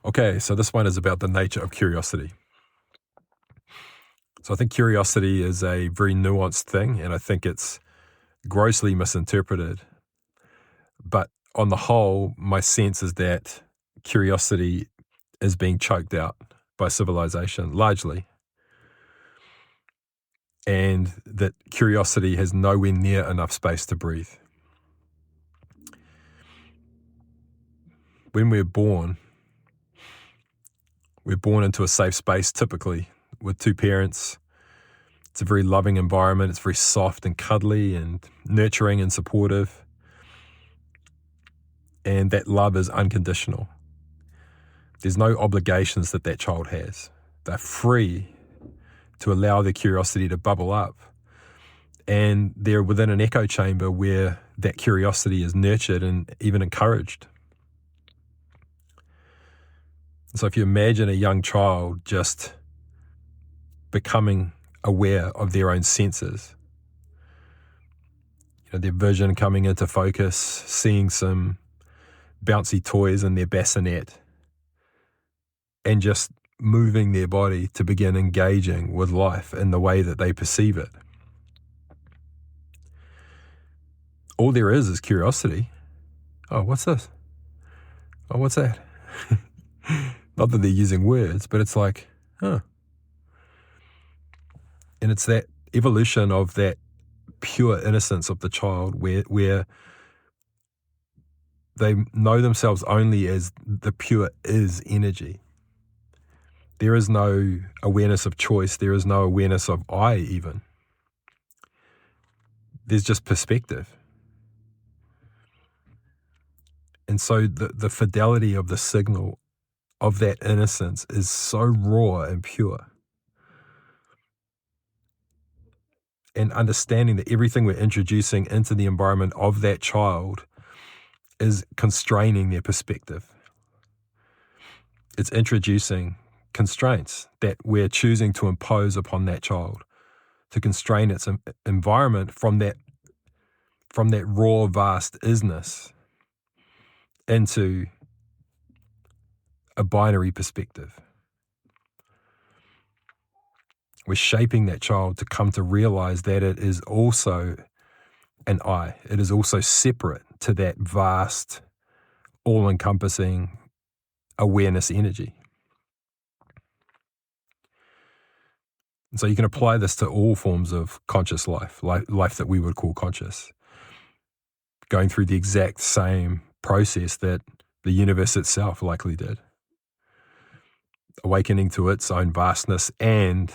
Okay, so this one is about the nature of curiosity. So I think curiosity is a very nuanced thing, and I think it's grossly misinterpreted. But on the whole, my sense is that curiosity is being choked out by civilization, largely, and that curiosity has nowhere near enough space to breathe. When we're born into a safe space, typically, with two parents. It's a very loving environment. It's very soft and cuddly and nurturing and supportive. And that love is unconditional. There's no obligations that child has. They're free to allow their curiosity to bubble up. And they're within an echo chamber where that curiosity is nurtured and even encouraged. So if you imagine a young child just becoming aware of their own senses, their vision coming into focus, seeing some bouncy toys in their bassinet, and just moving their body to begin engaging with life in the way that they perceive it. All there is curiosity. Oh, what's this? Oh, what's that? Not that they're using words, but it's like, huh. And it's that evolution of that pure innocence of the child where they know themselves only as the pure is energy. There is no awareness of choice. There is no awareness of I even. There's just perspective. And so the fidelity of the signal of that innocence is so raw and pure. And understanding that everything we're introducing into the environment of that child is constraining their perspective. It's introducing constraints that we're choosing to impose upon that child, to constrain its environment from that raw, vast isness into a binary perspective. We're shaping that child to come to realize that it is also an I. It is also separate to that vast, all-encompassing awareness energy. And so you can apply this to all forms of conscious life that we would call conscious, going through the exact same process that the universe itself likely did, awakening to its own vastness and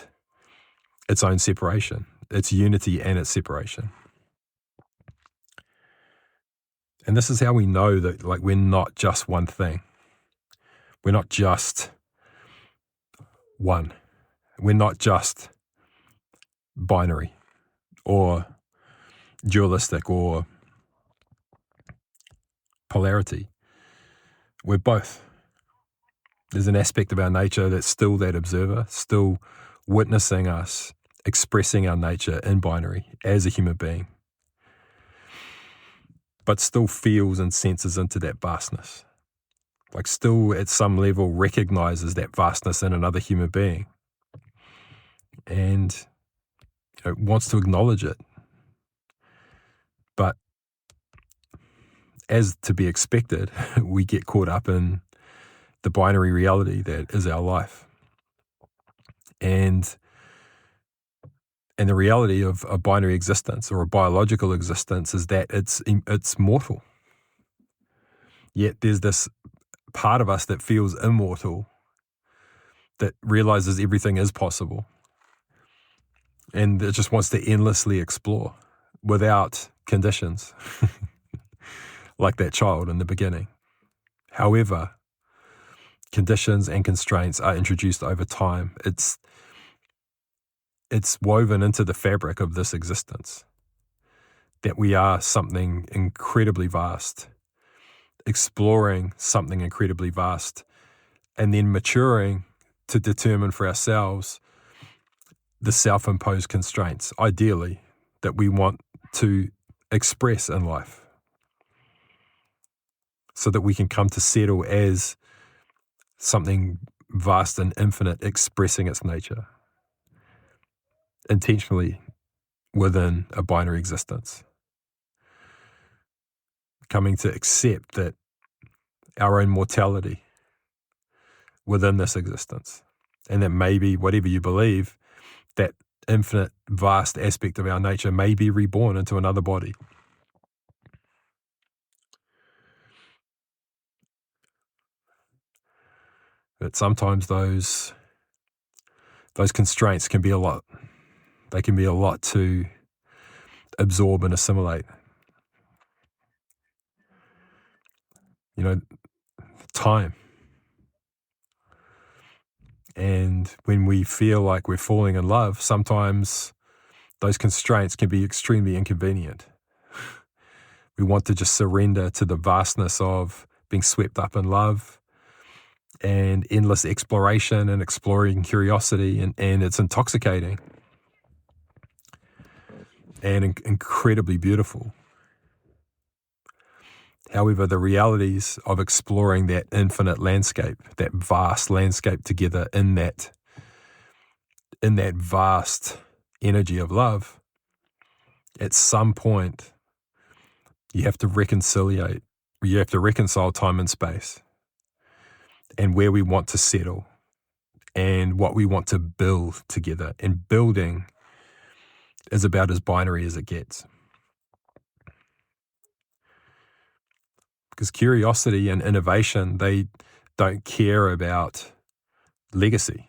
its own separation, its unity and its separation. And this is how we know that we're not just one thing. We're not just one. We're not just binary or dualistic or polarity. We're both. There's an aspect of our nature that's still that observer, still witnessing us, expressing our nature in binary as a human being, but still feels and senses into that vastness. Still at some level recognizes that vastness in another human being and wants to acknowledge it. But as to be expected, we get caught up in the binary reality that is our life. And the reality of a binary existence or a biological existence is that it's mortal. Yet there's this part of us that feels immortal, that realizes everything is possible, and it just wants to endlessly explore without conditions, like that child in the beginning. However, conditions and constraints are introduced over time. It's woven into the fabric of this existence, that we are something incredibly vast, exploring something incredibly vast, and then maturing to determine for ourselves the self-imposed constraints, ideally, that we want to express in life, so that we can come to settle as something vast and infinite expressing its nature intentionally within a binary existence. Coming to accept that our own mortality within this existence, and that maybe whatever you believe, that infinite, vast aspect of our nature may be reborn into another body. But sometimes those constraints can be a lot. They can be a lot to absorb and assimilate. Time. And when we feel like we're falling in love, sometimes those constraints can be extremely inconvenient. We want to just surrender to the vastness of being swept up in love and endless exploration and exploring curiosity, and it's intoxicating and incredibly beautiful. However, the realities of exploring that infinite landscape, that vast landscape together in that vast energy of love, at some point you have to reconcile time and space and where we want to settle and what we want to build together. And building is about as binary as it gets. Because curiosity and innovation, they don't care about legacy.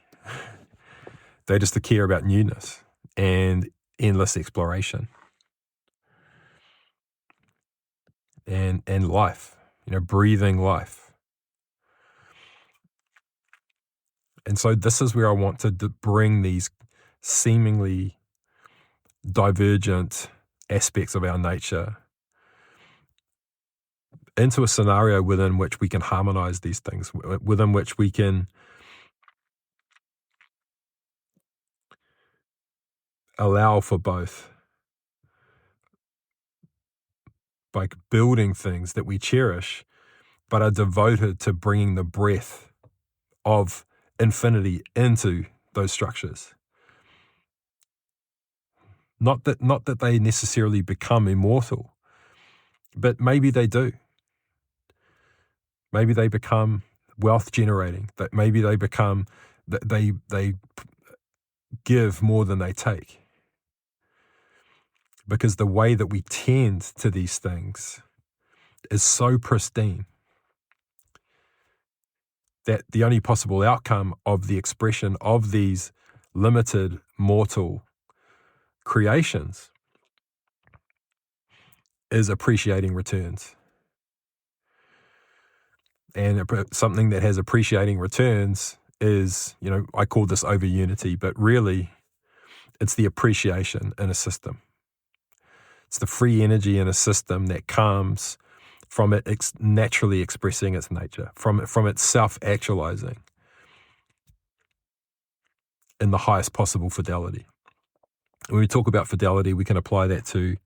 They just care about newness and endless exploration and life, breathing life. And so this is where I want to bring these seemingly divergent aspects of our nature into a scenario within which we can harmonize these things, within which we can allow for both, by building things that we cherish, but are devoted to bringing the breath of infinity into those structures. Not that they necessarily become immortal, but maybe they do. Maybe they become wealth generating. That maybe they become they give more than they take. Because the way that we tend to these things is so pristine that the only possible outcome of the expression of these limited mortal creations is appreciating returns. And something that has appreciating returns is, I call this over unity, but really it's the appreciation in a system. It's the free energy in a system that comes from it naturally expressing its nature, from it self-actualizing in the highest possible fidelity. When we talk about fidelity, we can apply that to,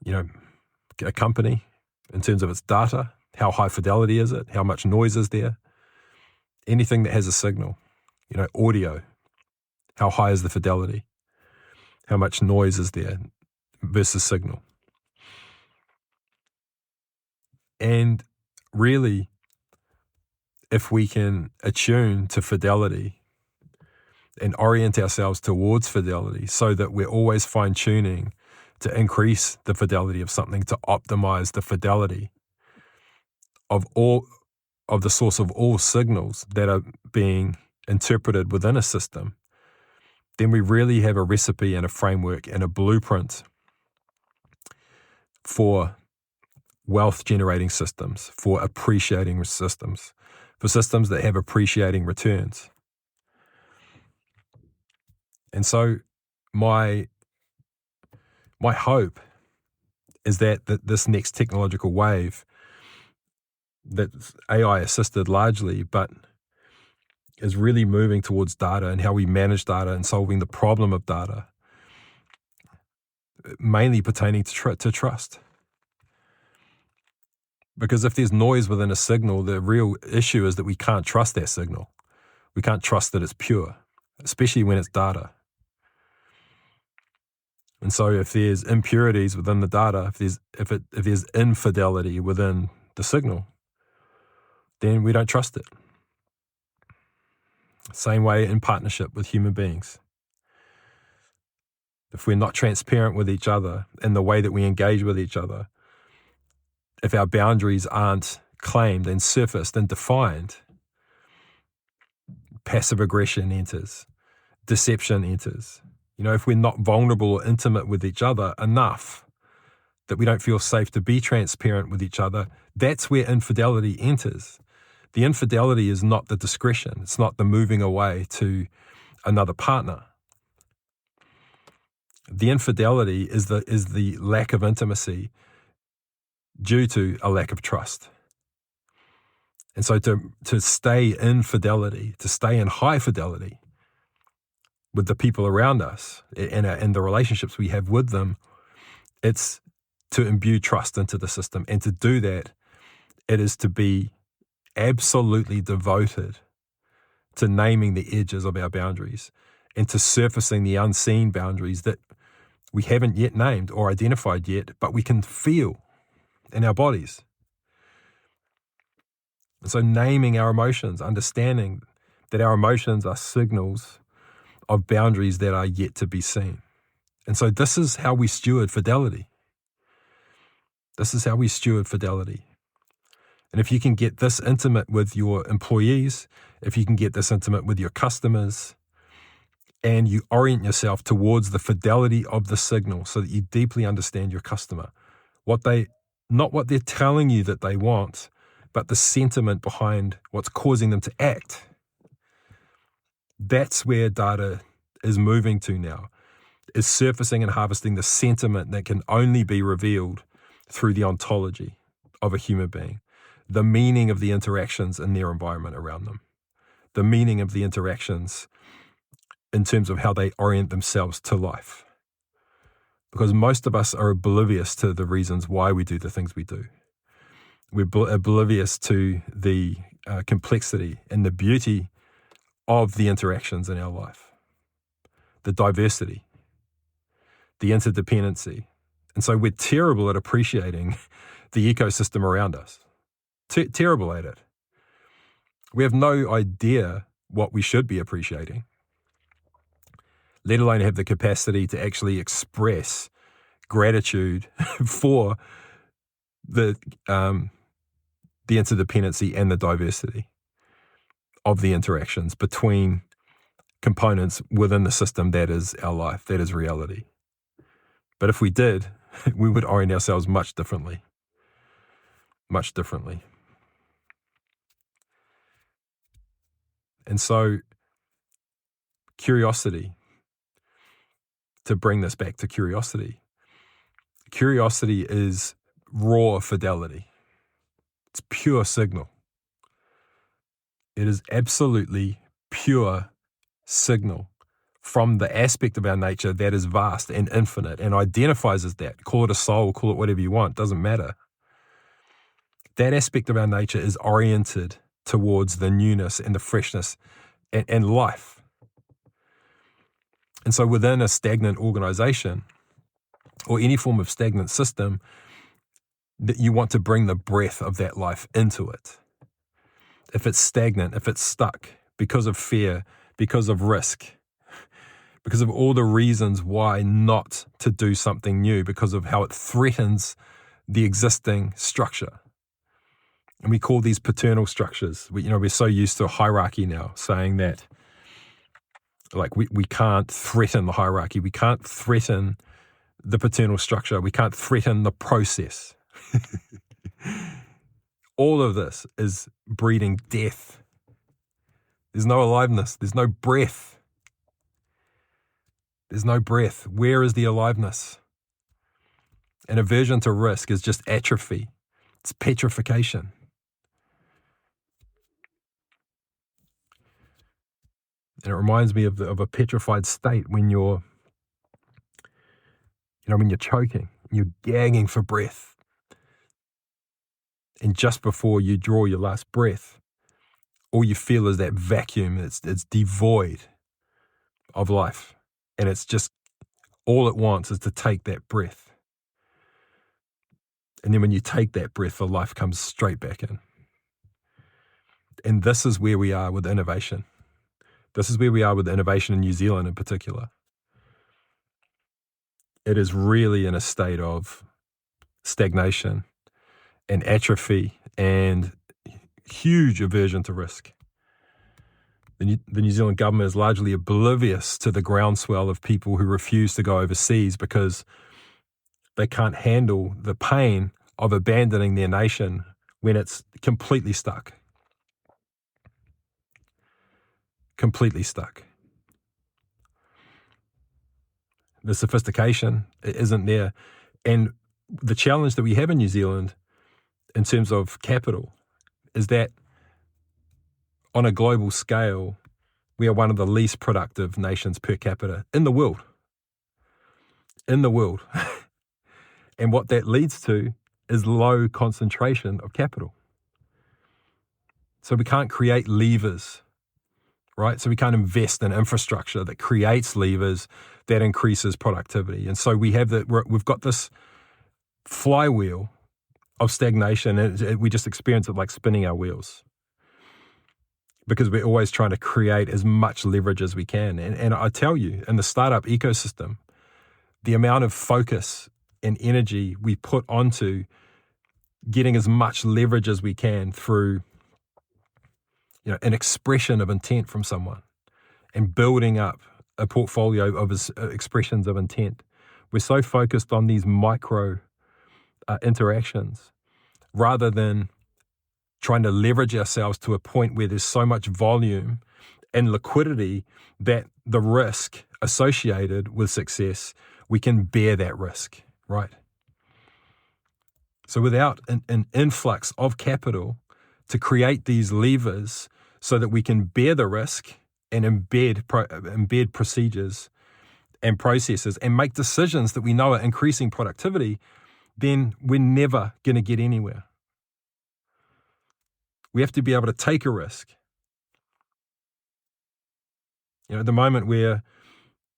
a company in terms of its data. How high fidelity is it? How much noise is there? Anything that has a signal, audio, how high is the fidelity? How much noise is there versus signal? And really, if we can attune to fidelity and orient ourselves towards fidelity so that we're always fine-tuning to increase the fidelity of something, to optimize the fidelity of the source of all signals that are being interpreted within a system, then we really have a recipe and a framework and a blueprint for wealth-generating systems, for appreciating systems, for systems that have appreciating returns. And so my hope is that this next technological wave that's AI assisted largely, but is really moving towards data and how we manage data and solving the problem of data, mainly pertaining to trust. Because if there's noise within a signal, the real issue is that we can't trust that signal. We can't trust that it's pure, especially when it's data. And so if there's impurities within the data, if there's infidelity within the signal, then we don't trust it. Same way in partnership with human beings. If we're not transparent with each other in the way that we engage with each other, if our boundaries aren't claimed and surfaced and defined, passive aggression enters, deception enters. If we're not vulnerable or intimate with each other enough that we don't feel safe to be transparent with each other, that's where infidelity enters. The infidelity is not the discretion. It's not the moving away to another partner. The infidelity is the lack of intimacy due to a lack of trust. And so to stay in fidelity, to stay in high fidelity with the people around us and the relationships we have with them, it's to imbue trust into the system. And to do that, it is to be absolutely devoted to naming the edges of our boundaries and to surfacing the unseen boundaries that we haven't yet named or identified yet, but we can feel in our bodies. And so naming our emotions, understanding that our emotions are signals of boundaries that are yet to be seen. And so this is how we steward fidelity. This is how we steward fidelity. And if you can get this intimate with your employees, if you can get this intimate with your customers, and you orient yourself towards the fidelity of the signal so that you deeply understand your customer, not what they're telling you that they want, but the sentiment behind what's causing them to act. That's where data is moving to now, is surfacing and harvesting the sentiment that can only be revealed through the ontology of a human being, the meaning of the interactions in their environment around them, the meaning of the interactions in terms of how they orient themselves to life. Because most of us are oblivious to the reasons why we do the things we do. We're oblivious to the complexity and the beauty of the interactions in our life, the diversity, the interdependency. And so we're terrible at appreciating the ecosystem around us. Terrible at it. We have no idea what we should be appreciating, let alone have the capacity to actually express gratitude for the interdependency and the diversity of the interactions between components within the system that is our life, that is reality. But if we did, we would orient ourselves much differently. Much differently. And so, curiosity, to bring this back to curiosity is raw fidelity. It's pure signal. It is absolutely pure signal from the aspect of our nature that is vast and infinite and identifies as that. Call it a soul, call it whatever you want, doesn't matter. That aspect of our nature is oriented towards the newness and the freshness and life. And so within a stagnant organization or any form of stagnant system, that you want to bring the breath of that life into it. If it's stagnant, if it's stuck because of fear, because of risk, because of all the reasons why not to do something new, because of how it threatens the existing structure. And we call these paternal structures. We're so used to a hierarchy now, saying that like we can't threaten the hierarchy. We can't threaten the paternal structure. We can't threaten the process. All of this is breeding death. There's no aliveness. There's no breath. There's no breath. Where is the aliveness? An aversion to risk is just atrophy. It's petrification. And it reminds me of a petrified state when you're choking, you're gagging for breath. And just before you draw your last breath, all you feel is that vacuum. It's devoid of life. And it's just all it wants is to take that breath. And then when you take that breath, the life comes straight back in. And this is where we are with innovation. This is where we are with innovation in New Zealand in particular. It is really in a state of stagnation and atrophy and huge aversion to risk. The New Zealand government is largely oblivious to the groundswell of people who refuse to go overseas because they can't handle the pain of abandoning their nation when it's completely stuck. Completely stuck. The sophistication isn't there. And the challenge that we have in New Zealand in terms of capital is that on a global scale, we are one of the least productive nations per capita in the world. In the world. And what that leads to is low concentration of capital. So we can't create levers, right? So we can't invest in infrastructure that creates levers that increases productivity. And so we've got this flywheel of stagnation, and we just experience it like spinning our wheels because we're always trying to create as much leverage as we can. And I tell you, in the startup ecosystem, the amount of focus and energy we put onto getting as much leverage as we can through an expression of intent from someone and building up a portfolio of expressions of intent. We're so focused on these micro interactions rather than trying to leverage ourselves to a point where there's so much volume and liquidity that the risk associated with success, we can bear that risk, right? So without an influx of capital to create these levers so that we can bear the risk and embed procedures and processes and make decisions that we know are increasing productivity, then we're never going to get anywhere. We have to be able to take a risk. At the moment where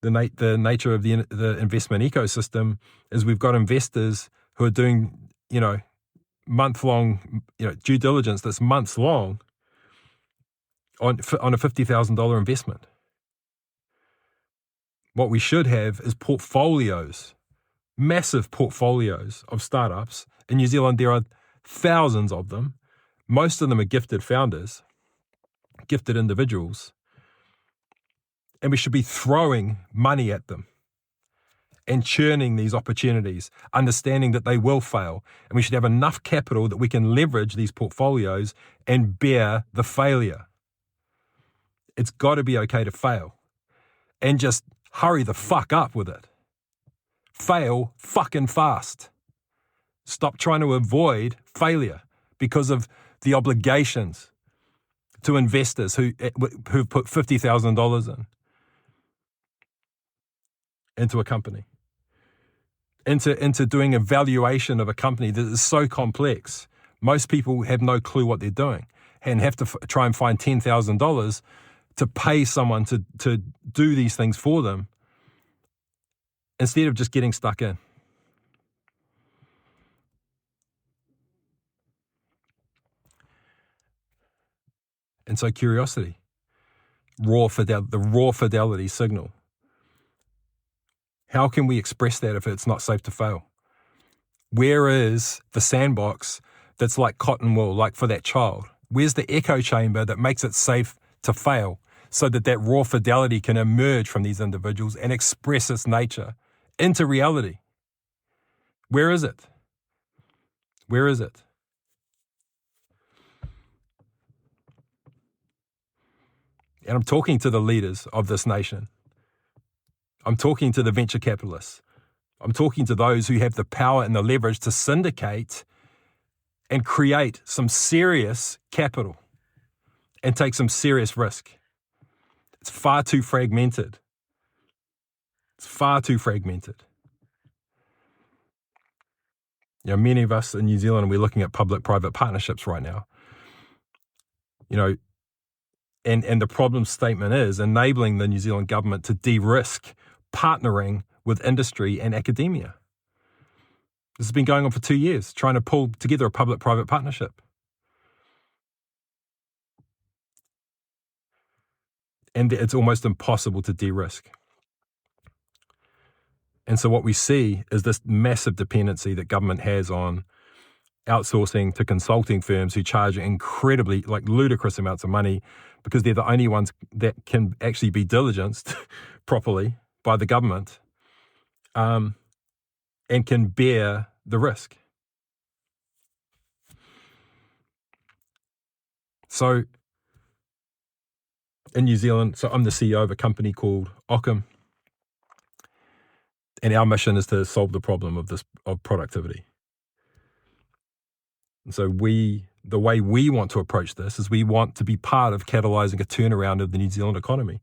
the nature of the investment ecosystem is we've got investors who are doing, month-long, due diligence that's months long on a $50,000 investment. What we should have is portfolios, massive portfolios of startups. In New Zealand, there are thousands of them. Most of them are gifted founders, gifted individuals. And we should be throwing money at them and churning these opportunities, understanding that they will fail. And we should have enough capital that we can leverage these portfolios and bear the failure. It's got to be okay to fail. And just hurry the fuck up with it. Fail fucking fast. Stop trying to avoid failure because of the obligations to investors who've put $50,000 into a company, into doing a valuation of a company that is so complex. Most people have no clue what they're doing and have to try and find $10,000 to pay someone to do these things for them instead of just getting stuck in. And so curiosity, the raw fidelity signal. How can we express that if it's not safe to fail? Where is the sandbox that's like cotton wool, like for that child? Where's the echo chamber that makes it safe to fail so that raw fidelity can emerge from these individuals and express its nature into reality? Where is it? Where is it? And I'm talking to the leaders of this nation. I'm talking to the venture capitalists. I'm talking to those who have the power and the leverage to syndicate and create some serious capital and take some serious risk. It's far too fragmented. It's far too fragmented. Many of us in New Zealand, we're looking at public-private partnerships right now. And the problem statement is enabling the New Zealand government to de-risk partnering with industry and academia. This has been going on for 2 years, trying to pull together a public-private partnership. And it's almost impossible to de-risk. And so what we see is this massive dependency that government has on outsourcing to consulting firms who charge incredibly, ludicrous amounts of money because they're the only ones that can actually be diligenced properly by the government and can bear the risk. So in New Zealand, I'm the CEO of a company called Ockham, and our mission is to solve the problem of productivity. And so the way we want to approach this is we want to be part of catalyzing a turnaround of the New Zealand economy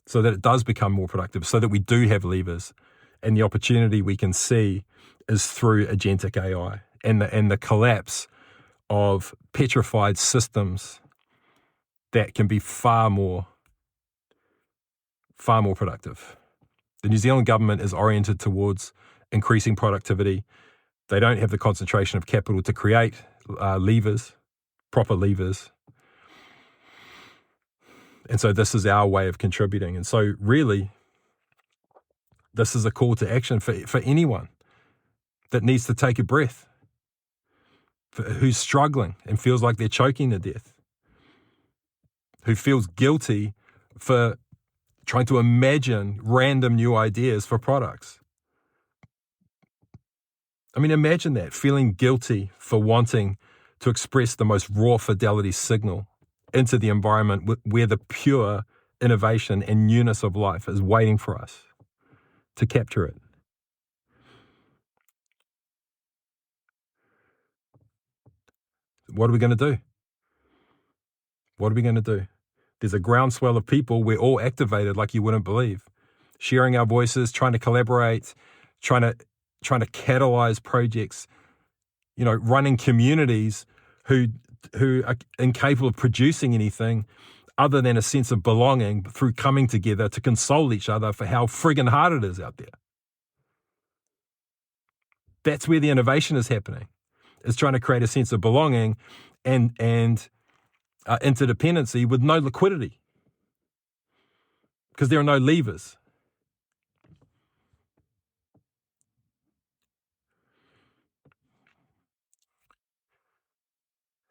so that it does become more productive, so that we do have levers. And the opportunity we can see is through agentic AI and the collapse of petrified systems that can be far more productive. The New Zealand government is oriented towards increasing productivity. They don't have the concentration of capital to create proper levers. And so this is our way of contributing. And so really, this is a call to action for anyone that needs to take a breath, who's struggling and feels like they're choking to death, who feels guilty for trying to imagine random new ideas for products. I mean, imagine that, feeling guilty for wanting to express the most raw fidelity signal into the environment where the pure innovation and newness of life is waiting for us to capture it. What are we going to do? What are we going to do? There's a groundswell of people. We're all activated like you wouldn't believe, sharing our voices, trying to collaborate, trying to catalyze projects, running communities who are incapable of producing anything other than a sense of belonging through coming together to console each other for how friggin' hard it is out there. That's where the innovation is happening. It's trying to create a sense of belonging and interdependency with no liquidity because there are no levers.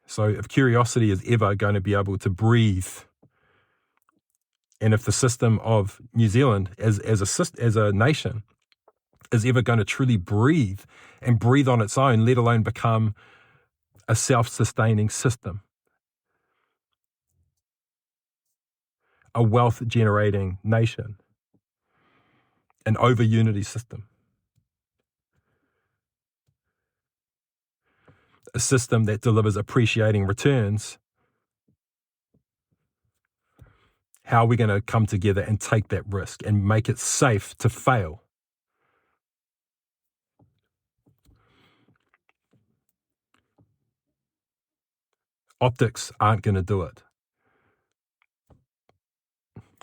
So if curiosity is ever going to be able to breathe, and if the system of New Zealand as a nation is ever going to truly breathe and breathe on its own, let alone become a self-sustaining system, a wealth-generating nation, an over-unity system, a system that delivers appreciating returns, how are we going to come together and take that risk and make it safe to fail? Optics aren't going to do it.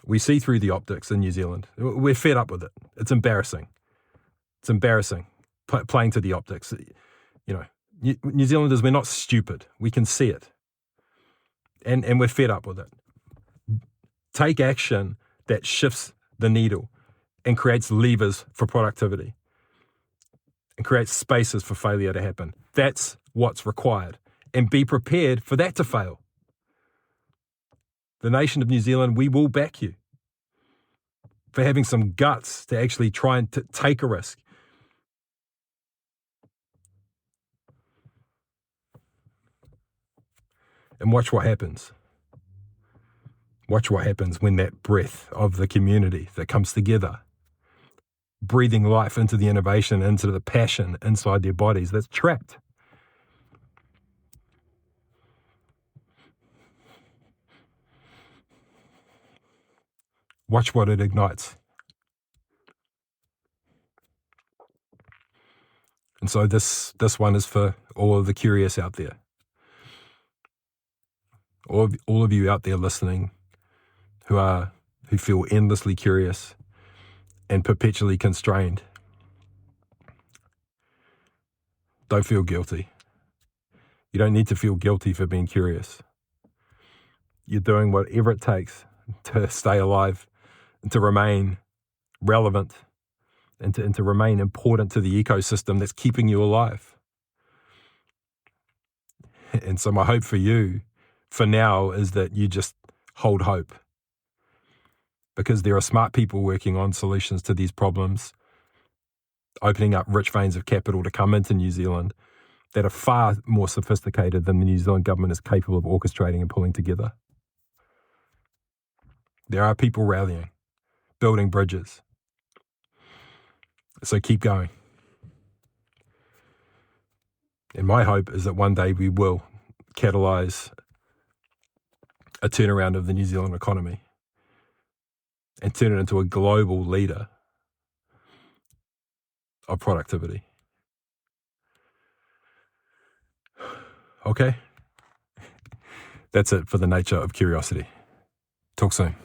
We see through the optics in New Zealand. We're fed up with it. It's embarrassing. It's embarrassing playing to the optics. New Zealanders, we're not stupid. We can see it. And we're fed up with it. Take action that shifts the needle and creates levers for productivity and creates spaces for failure to happen. That's what's required. And be prepared for that to fail. The nation of New Zealand, we will back you for having some guts to actually try and take a risk. And watch what happens. Watch what happens when that breath of the community that comes together, breathing life into the innovation, into the passion inside their bodies that's trapped. Watch what it ignites. And so this one is for all of the curious out there. All of you out there listening who feel endlessly curious and perpetually constrained. Don't feel guilty. You don't need to feel guilty for being curious. You're doing whatever it takes to stay alive and to remain relevant and to remain important to the ecosystem that's keeping you alive. And so my hope for you for now is that you just hold hope, because there are smart people working on solutions to these problems, opening up rich veins of capital to come into New Zealand that are far more sophisticated than the New Zealand government is capable of orchestrating and pulling together. There are people rallying, building bridges. So keep going. And my hope is that one day we will catalyse a turnaround of the New Zealand economy and turn it into a global leader of productivity. Okay? That's it for the nature of curiosity. Talk soon.